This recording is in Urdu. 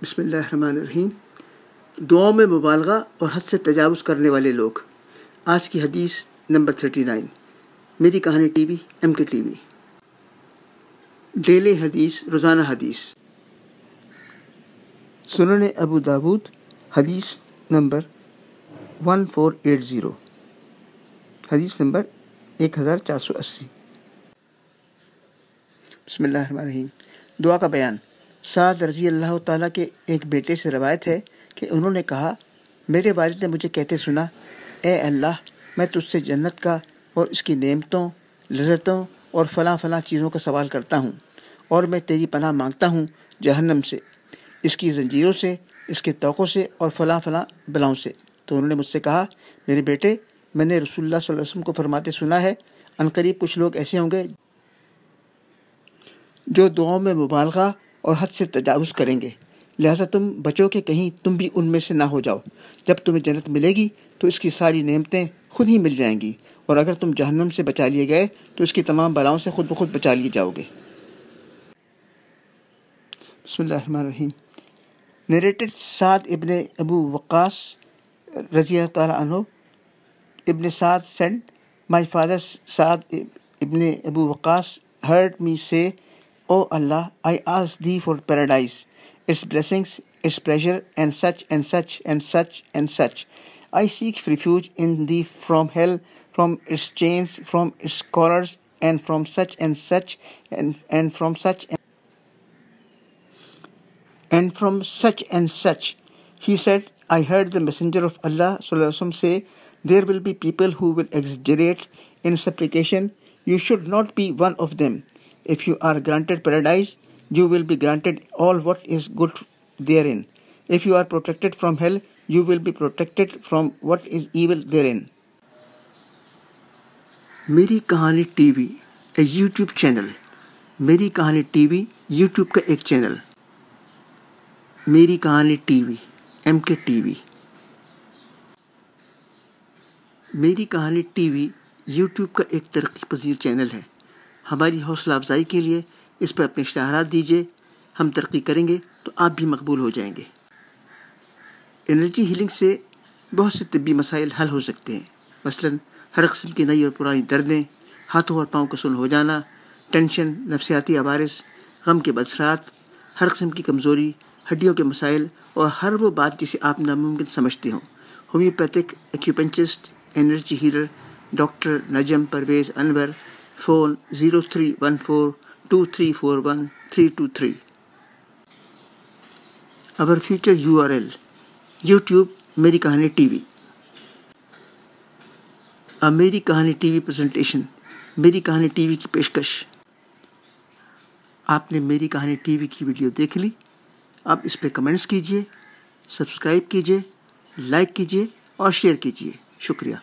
بسم اللہ الرحمن الرحیم۔ دعاؤں میں مبالغہ اور حد سے تجاوز کرنے والے لوگ۔ آج کی حدیث نمبر 39، میری کہانی T V MK TV۔ Daily حدیث، روزانہ حدیث۔ سنن ابو داود، حدیث نمبر 1480، حدیث نمبر 1480۔ بسم اللہ الرحمن الرحیم۔ دعا کا بیان۔ سعد رضی اللہ تعالیٰ کے ایک بیٹے سے روایت ہے کہ انہوں نے کہا، میرے والد نے مجھے کہتے سنا، اے اللہ، میں تجھ سے جنت کا اور اس کی نعمتوں، لذتوں اور فلاں فلاں چیزوں کا سوال کرتا ہوں، اور میں تیری پناہ مانگتا ہوں جہنم سے، اس کی زنجیروں سے، اس کے طوقوں سے اور فلاں فلاں بلاؤں سے۔ تو انہوں نے مجھ سے کہا، میرے بیٹے، میں نے رسول اللہ صلی اللہ علیہ وسلم کو فرماتے سنا ہے، عنقریب کچھ لوگ ایسے ہوں گے جو دعاؤں میں مبالغہ اور حد سے تجاوز کریں گے، لہٰذا تم بچو کہ کہیں تم بھی ان میں سے نہ ہو جاؤ۔ جب تمہیں جنت ملے گی تو اس کی ساری نعمتیں خود ہی مل جائیں گی، اور اگر تم جہنم سے بچا لیے گئے تو اس کی تمام بلاؤں سے خود بخود بچا لیے جاؤ گے۔ بسم اللہ الرحمن الرحیم۔ نریٹڈ سعد ابن ابو وقاص رضی اللہ تعالیٰ عنہ، ابن سعد said, my father Sa'd ibn Abu Waqqas heard me say, O Allah, I ask thee for paradise, its blessings, its pleasure, and such and such and such and such. I seek refuge in thee from hell, from its chains, from its collars, and from such and such and from such and from such and such. He said, I heard the Messenger of Allah sallallahu alaihi wasallam say, there will be people who will exaggerate in supplication. You should not be one of them. If you are granted paradise, you will be granted all what is good therein. If you are protected from hell, you will be protected from what is evil therein. میری کہانی ٹی وی یوٹیوب چینل۔ میری کہانی ٹی وی یوٹیوب کا ایک چینل۔ میری کہانی ٹی وی MK TV۔ میری کہانی ٹی وی یوٹیوب کا ایک ترقی پذیر چینل ہے۔ ہماری حوصلہ افزائی کے لیے اس پر اپنے اشتہارات دیجیے، ہم ترقی کریں گے تو آپ بھی مقبول ہو جائیں گے۔ انرجی ہیلنگ سے بہت سے طبی مسائل حل ہو سکتے ہیں، مثلاً ہر قسم کی نئی اور پرانی دردیں، ہاتھوں اور پاؤں کا سن ہو جانا، ٹینشن، نفسیاتی عوارض، غم کے بصرات، ہر قسم کی کمزوری، ہڈیوں کے مسائل اور ہر وہ بات جسے آپ ناممکن سمجھتے ہوں۔ Homeopathic acupuncturist, energy healer doctor Najam Parvez Anwar, phone 03142341 323۔ Our future URL YouTube میری کہانی ٹی وی۔ میری کہانی ٹی وی پریزنٹیشن، میری کہانی ٹی وی کی پیشکش۔ آپ نے میری کہانی ٹی وی کی ویڈیو دیکھ لی، آپ اس پہ کمنٹس کیجئے، سبسکرائب کیجئے، لائک کیجئے اور شیئر کیجئے۔ شکریہ۔